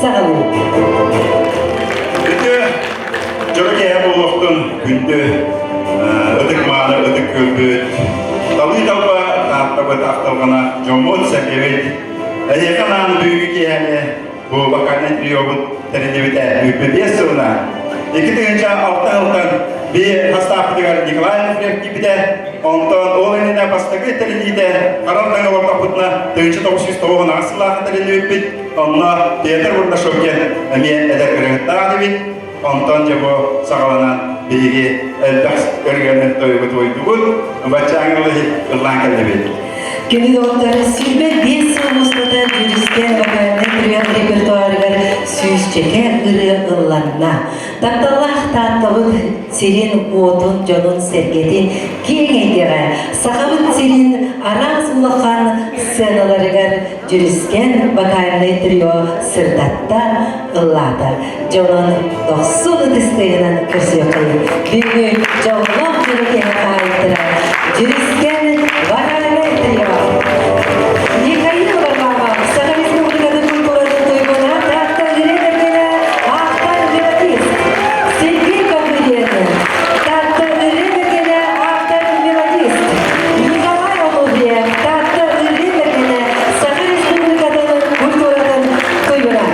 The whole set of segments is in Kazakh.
sağlığı. Çok iyi buluştun gündü. Ödük mağara, ödük gölbü. Tabii talpa, tabi aktalgana, jomun sekevit. Yakanan büyük yani bu bakanlık riyogun tercihte büyük bir sonra. İki tünce alttan bir hasta aptigar Nikolayev gibi de ondan oğlanına bastaki tercihte karanlığı orta putna tünce 909 asılla tercihte onunla Peterburg'da şokken emiye eder kırıkta gibi ondan bu sağlanan bilgi elbas örgünün toyduğun başçağınlığı yıllan geldi. Günü doktora sürbe 5 yıl ustada juristken vakarını türüyen repertuarıgar süyüz çeker ırı ıllanna. Taptallah tatlıbıt serin uotun jonun sergetin keng edere. Sahabıt serin aran sulakan scenalarıgar juristken vakarını türüyor sırdatta ıllada. Jonun 90 isteğinden kırsı kayın. Büyük jonun jürgen ayıtıra. Juristken vakarını türüyor. Никаил Варваров, Саха Республикада культурасы тойгона трактор директорына автор мелодист. Сергей Ковриденов, трактор директорына автор мелодист. Николай Олубьев, трактор директорына Саха Республикада культурасы тойгона.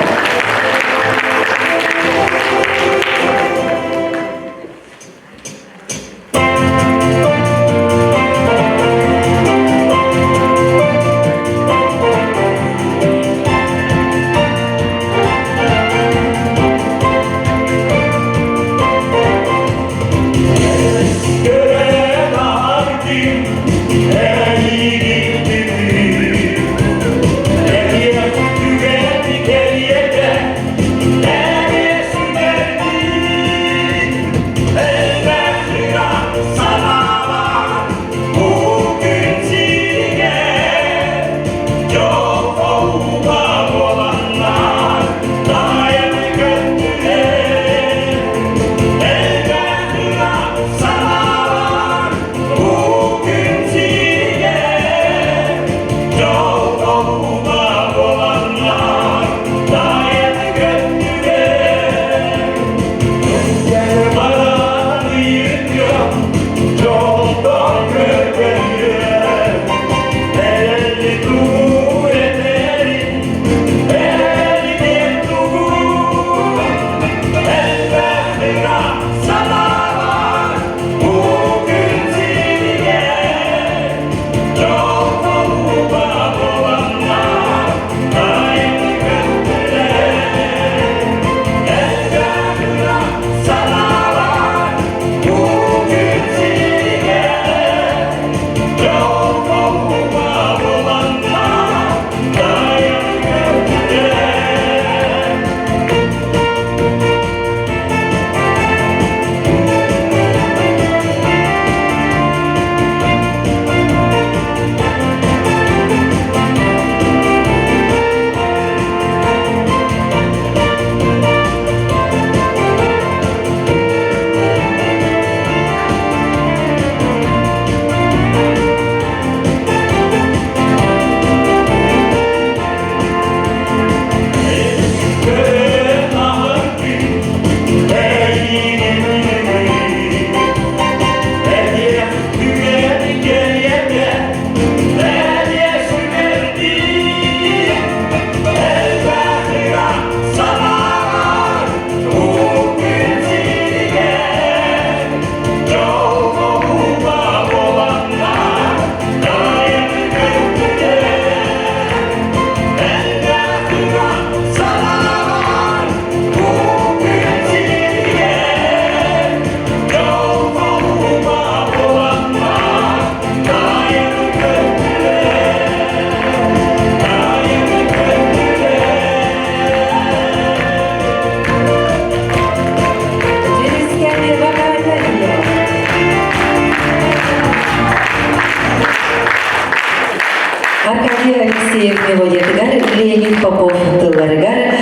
Леонид Попов тылларыгар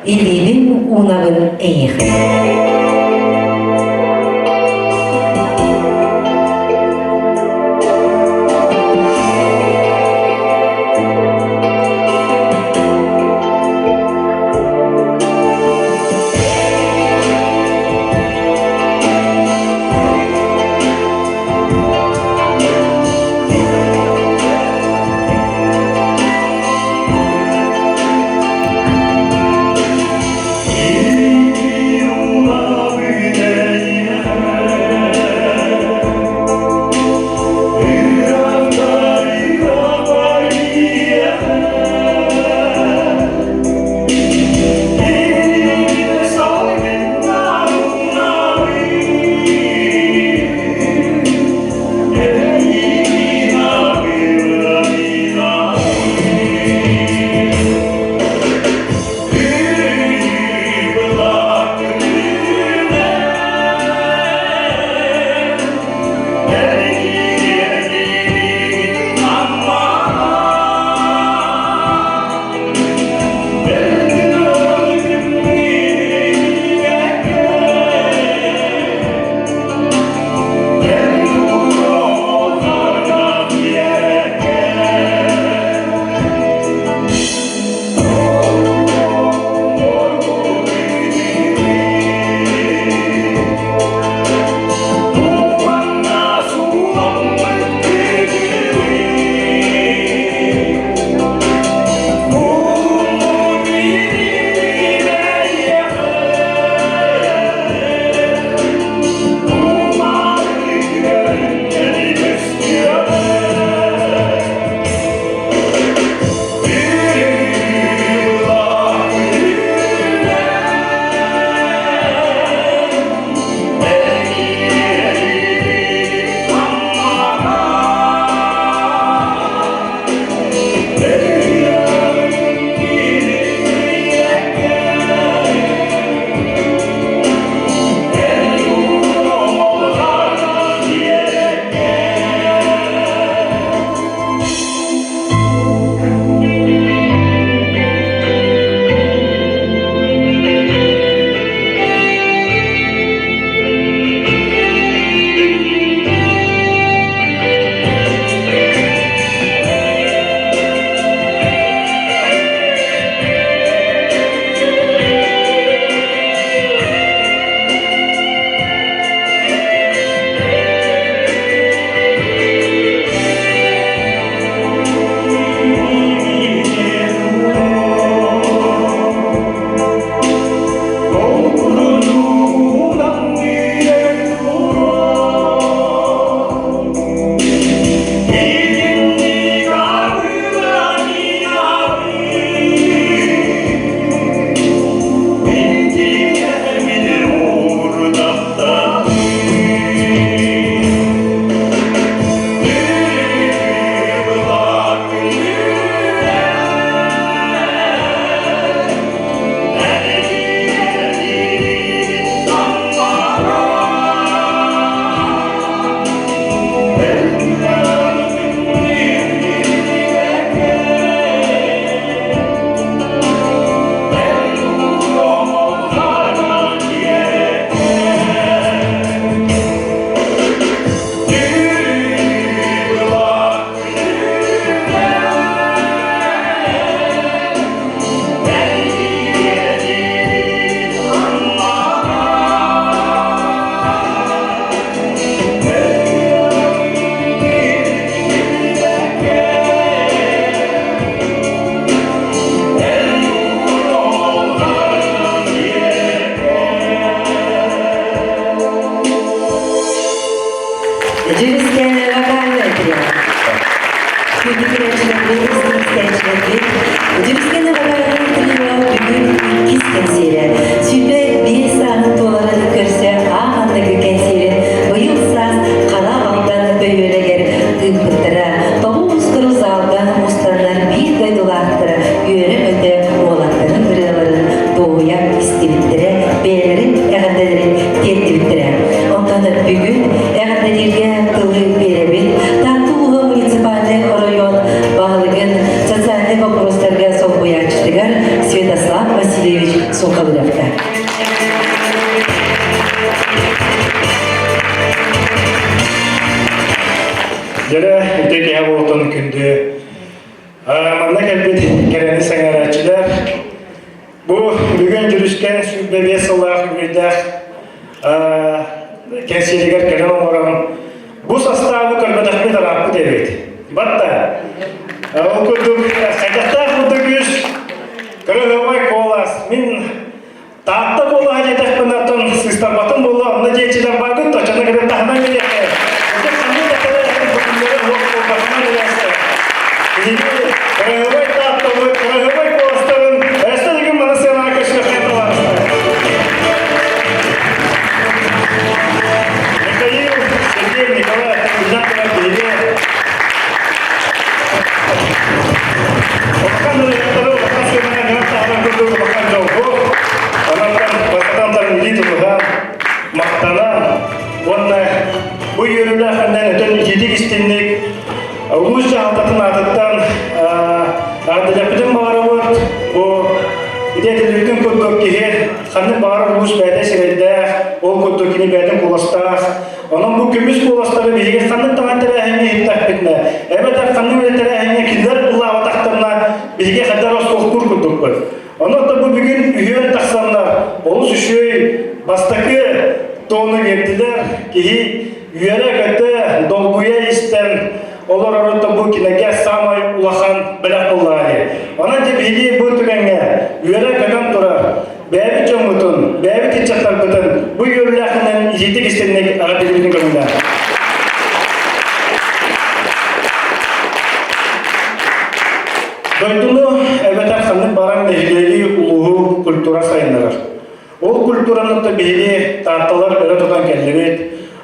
илибин унагын эйх. Күндү кирәчлек, Жүрүскенде багарган трио бүгүн 2 консерия. Сүбе 5 саат толарын көрсө, андагы консерия быйыл саз кала алдан бөйөрөгер тыпыттыра. Толуус кыру залдан устандар бир дойдулаактыра, үйөрө өтө оолаттарын бырыларын дооя истибиттире, бээлерин эгадделерин теттибиттире. Онтон бүгүн эгадделерге тылы беребит, Тартуулуу муниципальный район баглыгын социальный вопростарга солбуячтыгар Святослав Васильевич Суховлевка. Жара үтеке болтон күндү. Манна келбит керени саңарачылар. Бу бүгүн жүрүшкен сүббе сылак үйдах кенселигер керен орам. Бу составы көрбөдөхпе тарапы дебет. Батта. Ол күндүк кайдакта күндүгүз көрөлөбай колас. Мен таатта бола хажетахпын атын сыстарбатын бола. Анда жечилер багыт тачана керен тахна келет. Королевой таптовый, королевой постовым, а что таким моносена кашляхета ласта? Михаил, Сергей, Николай, Кузятова, Пеле. Обханный второй, обханный гранта, обханный обханный она там тармидит уга, мақтана, онна, bu yürürlerden ötön yedik istinlik, Улучши алтатын атыттан ардылапытын бағары бұд, бұл идетіліктің көттік кеге қанның бағары ұлыс бәді сірелді, ол көттікіні бәдің қоластақ. Оның бұл көміс қоластары бейге қанның тағантары әйне еттақ бітіне. Әбәтар қанның өлеттері әйне кілдер ұлла атақтарына бейге қадар осы құр көттік бұд. Оның да бұл бүгін үйен тақсанлар, олыс үшөй бастақы тоны берділер, кеге үйері көтті долгуя істен, Олар арытта бұл кинеге самай улахан білек боллары. Она дебеге бұл түгенге үйері кәден тұра. Бәйбі жомытын, бәйбі тетчаттар бұтын, бұл үйерләқінен жетік істерінек ағады білдің көмінде. Дойдуну әбәтәр қанның баран нәжілері ұлығы культура сайынларыр. Ол культураның да бейли тарталар өрі тұтан кәлдерет.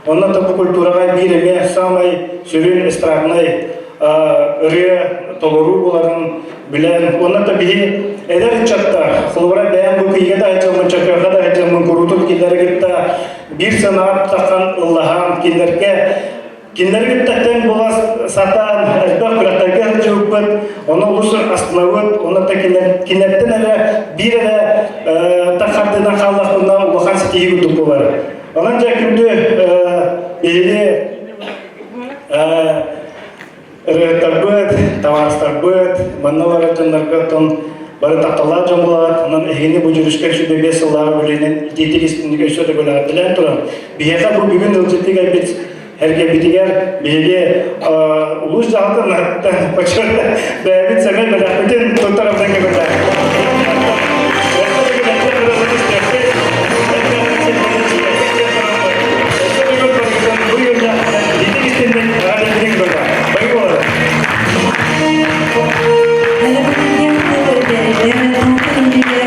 Оннан да бұл культураға биреме самай сүрін эстрадный үрі толыру боларын білен. Оннан да бейли әдер чаттар. Қылывара бәйін бұл күйге да әйтілмін, чакырға да әйтілмін, құрутын келдері кетті. Bir санат таққан ұллаған келдерге. Келдерге тәттен болас сатан, әзбақ күрәттәрге жүк бұд. Оны ұлысы астынауыд. Оннан да келдерден әрі бір әрі таққардынан қалдақпынан ұллаған сетеге күтіп болары. Ondan cakimde tabut, tawar tabut, manalar jenarga ton baru taktala jomlat, ondan ini bujuruskan sudah biasa lah bolehnya titik istindik sudah boleh adalah turan. Biasa bu bikin terjadi kayak harga bitigar, biaya ulus jahat nak pacul, biaya sampai berdapatin total apa yang kita.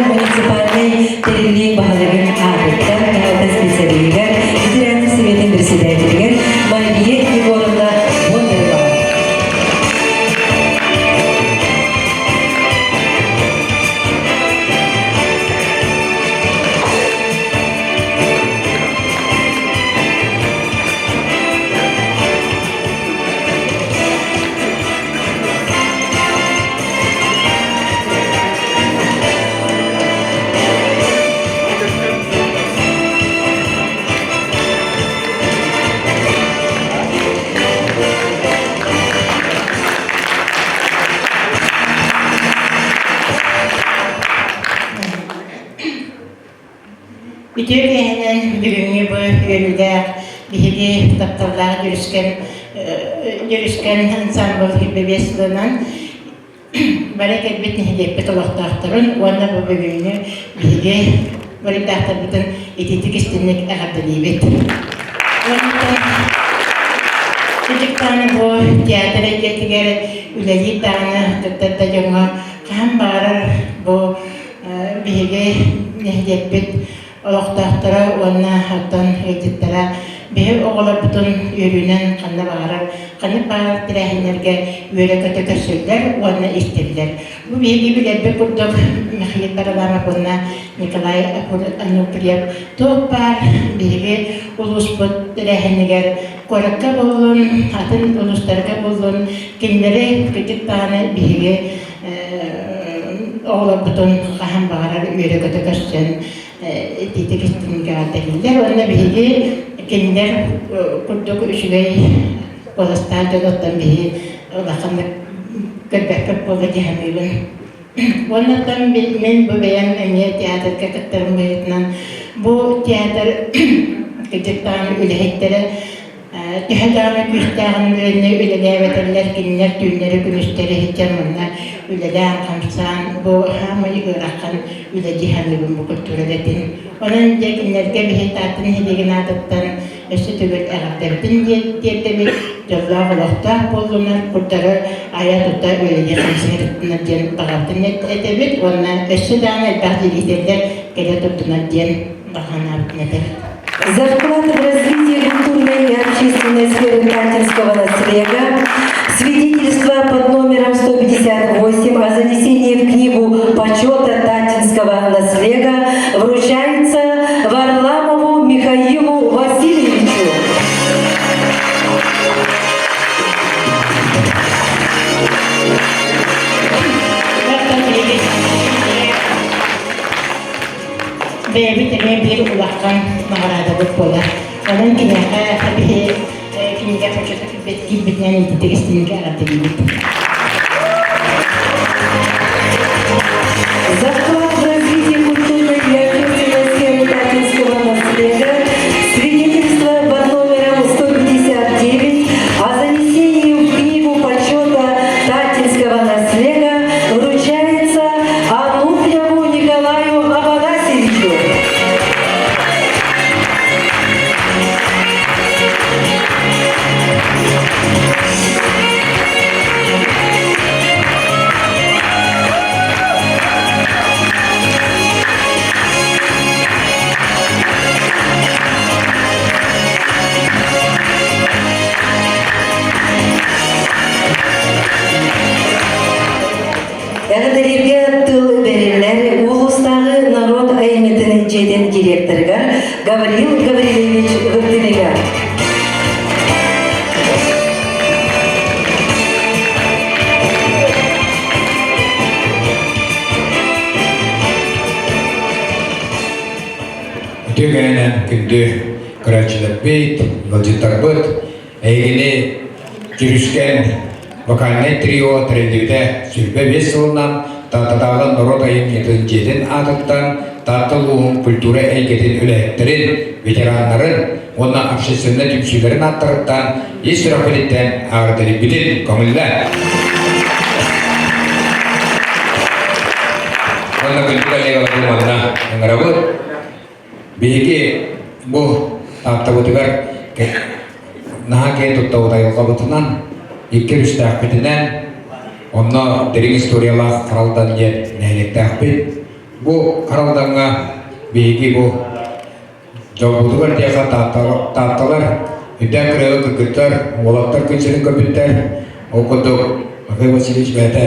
Муниципальный территорий баглыгын агыттан калды специалигер, федеральный советтин председателигер Мария Егоровна Бондарева. Bütün ehlen bugünkü bu ölüde bihi taptarlar görüşken ansambl gibi beslenen bereket bitni hedef betolaktarın onda bu bugünkü bihi böyle tahtar bütün etitik istinlik ağabeylik. Çocuk tane bu tiyatro getirir үләйи тағына тұттарда жоңа қам барар бұл биһиге нәһдеппит олохтаахтара уонна хаттан хейтиттара биһи оҕолорбутун үөрүүнэн ханна баарар тирээхиннерге үөрэ көтө көссөллер уонна истилер. Бу биһиги билербе курдук Михаил Бараламовна Николай Ануфриев туох бар биһиги улуспут тирээхиннигер коракка боллун, атын улустарга боллун, кинлери кытык тааны биһиги оğlabutun қаһан бағарар үйрі көті көссен тейті кестіңге артелілер. Онына бігі кендер күрдік үшігей боластар жолоттан бігі олақанды көрбәккіп болы дегенмейлін. Оннаттан мен бұл бәйін әмия театр кәкіттірін байытынан бұл театр кедіктағын үліхеттері Тühədağını küstağının önüne üleləyəvətərlər, kinlər, tüynləri, günüstləri, hicamınlar, üleləyən qamsan, bu hamıyı ıraqan üləcihəmibin bu kültürələtin. Onun kinlərgə bir hitatını hidigin adıqdan ösü tübül əğabdərdin diyetdəbir, jollar olaqtaq boldunar, kurdarı aya tuta üləcə qamsın ediptinar diyen bağabdın edebir, ondan ösü dağın elbaq diliklərlər gələ tuttunar diyen bağan abdın edebir. За вклад в развитие культурной и общественной сферы Татинского наследия свидетельство под номером 158 о занесении в книгу почета Татинского наследия вручается Варламову Михаилу Васильевичу. Beyabitine bir ulakkan mağarada bu kola. Onun kinyaha tabii kinyaha paçota gibitnen ititik istinlik aradı gibi. За вклад в развитие культурной и общественной сферы Татинского наследия свидетельство под номером 159 о занесении в книгу почета Татинского наследия вручается Ануфриеву Николаю Афанасьевичу. Әғдерерге тыл берелер улустағы народ айметінің жеден директорға Гаврил Гаврилович Вырдынега. Төгәнен күнді күрәтшілік бейт, валжыттар бұд, әйгені жүріскен вокальный трио трендеуді сүрбе 5 жылынан тататағын народ айын етін жеден атыттан татылуын культура әйгетін үләйіктерін, ветеранларын, оны общественный түпсілерін аттырыттан, ес рахметтен ағырдыры білін көңілі. Оны күнді әлеғалы болмадына өңірі бұд, бейге бұл таптабытығар наға кей тұттауыдай олға бұтынан Иккер үсті ақпетінен, онна дерің историялақ қаралдан ет нәйлекті ақпет. Бұл қаралданға бейге бұл жауғудығыр дейқа тапталар, үдден күрегі күкіттер, олақтар күнсінің көпіттер, оқыдық Михаил Васильевич бәті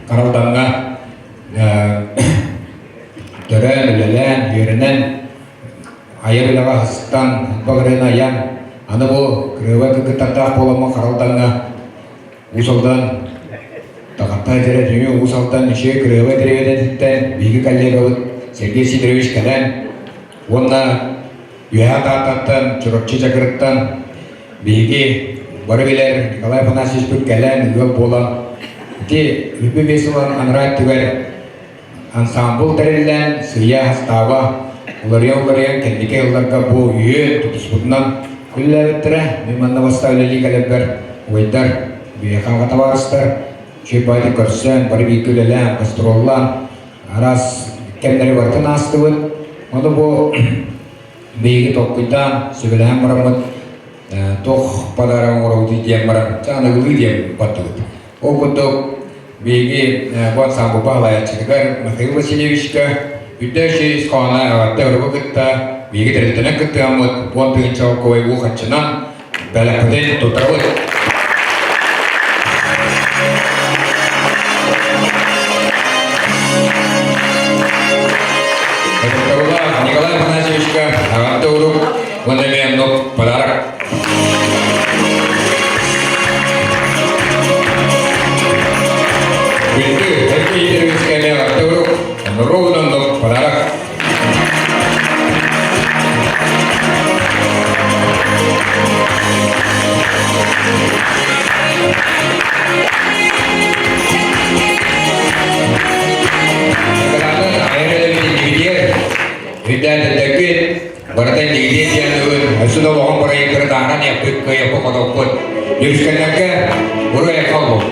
қаралданға түрін, үлелен, үйерінен, айыр үліға хасықтан, бағырын аян, аны бұл күрегі күкіттақтақ болама қаралданға Усалдан, тағаттай тәрі дүние Усалдан үші күрегі дәреведеттен бейгі коллегалық Сергей Сидорович кәлән, онна үйәға тағаттан, чұрықчы жақырыттан бейгі бары белер Николай Афанасьевич бүт кәлән үйәк болан. Те үпі бесілан анырайт түгер ансамбыл тәрелден сыя хастава олариян кәндеке ұлларға бұл үйе тұтыспұтынан күлі әветтірі меманна бастаулелі кәлеппер ойдар. Бейханға табарыстар, шепайды көрсен, бары бейкілелен, қыстыроллан, арас кәмдері бартын асты бұд. Оны бұл бейгі тоққыйдан сөбілән мұрамыд, тоқ падаран орауды дейін барам, жаңа ұлы дейін баты бұд. Окуток биги вот сам попала чекар Михаил Васильевичка үтәши скана тәүрәгә китә биги дәрәтенә китә амут понтын чалкой ухачынан бәләкәдән тутырылы. Николай Афанасьевичка Агантуру Ванамианов подарок. Вильды Аркадьевичка Агантуру Ровно подарок. Tidak ada deket, berarti di dia tuh sudah orang proyek pertahanan yang kayak pokok-pokok. Juruskan naga, baru yang kau.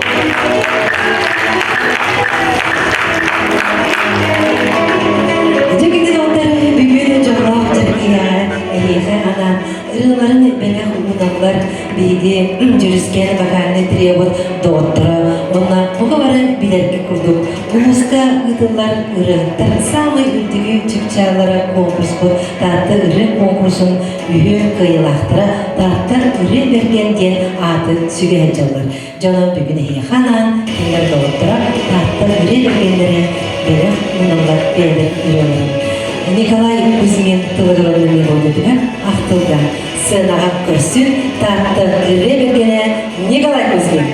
Jadi kita dokter bibir jorok ceria, ana ırıların beni hunamlar bigi jurusken bakanı triyabot doktor. Ona bu kadar bilerki kurduk. Umuska ıdıllar ırıktar samay ültügü çıkçalara konkurs bu. Tatlı ırık konkursun büyük kıyılaktıra tatlı ırık bergengen adı sügehecallar. Canım bugün heyahanan kimler doktora tatlı ırık bergenlere beni hunamlar belir ırıyorum. Николай Кузьмин тылығылығын болдыға ақтылға сынаға көрсін татты іребергені Николай Кузьмин.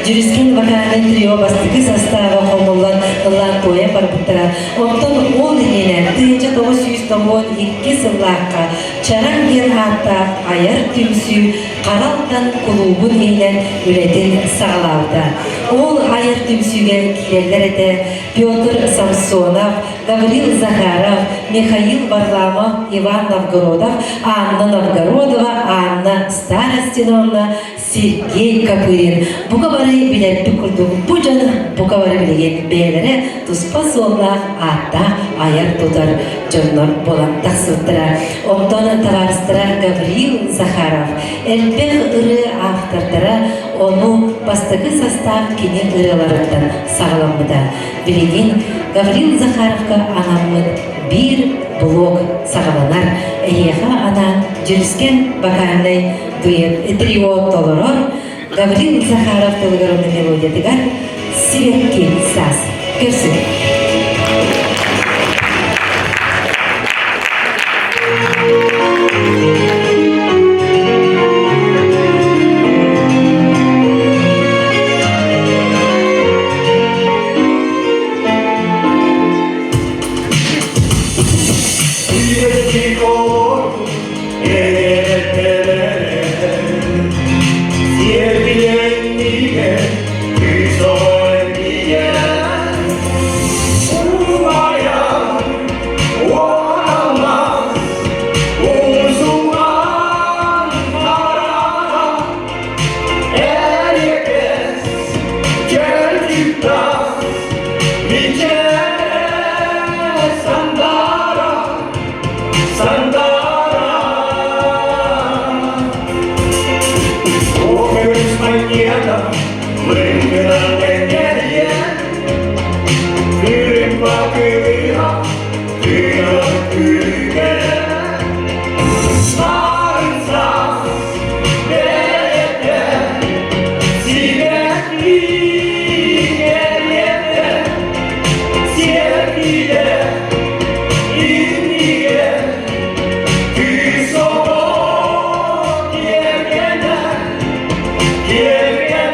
Жүріскен вокальный трио бастығы составы қомылын ұлан қоя барбыттыра. Онтон ол енен 1992 сыллаққа чаран ген аттақ аяр түмсі қаралтан клубын енен үлетін сағалауды. Ол аяр түмсіге келелер еті Петр Самсонов, Гаврил Захаров, Михаил Варламов, Иван Новгородов, Анна Новгородова, Анна Старостиновна, Сергей Капырин. Бука бары билетті күрдік. Бұ жаны бука бары білеген бәлері тұспа солға атта аяр тұтар жоннор болан тақсыттыра. Онтоны таварыстыра Гаврил Захаров. Әлбек ұры автордыра оны бастығы состав кене ұрыларыттан сағыламыда. Білеген Гаврил Захаровка анамын bir блок сағаланар. Әйеға ана жүріскен вокальный дуэт трио толорор Гаврил Захаров толғырымды мелодиятыгар Сиретке сас. Көрсін. Yeah.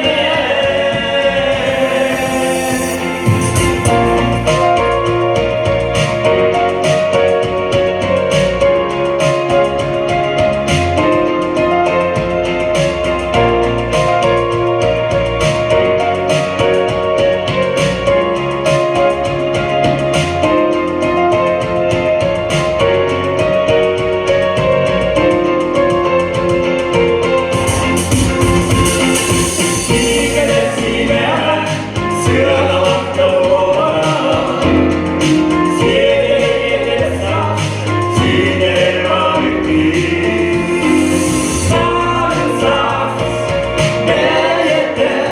Thank you.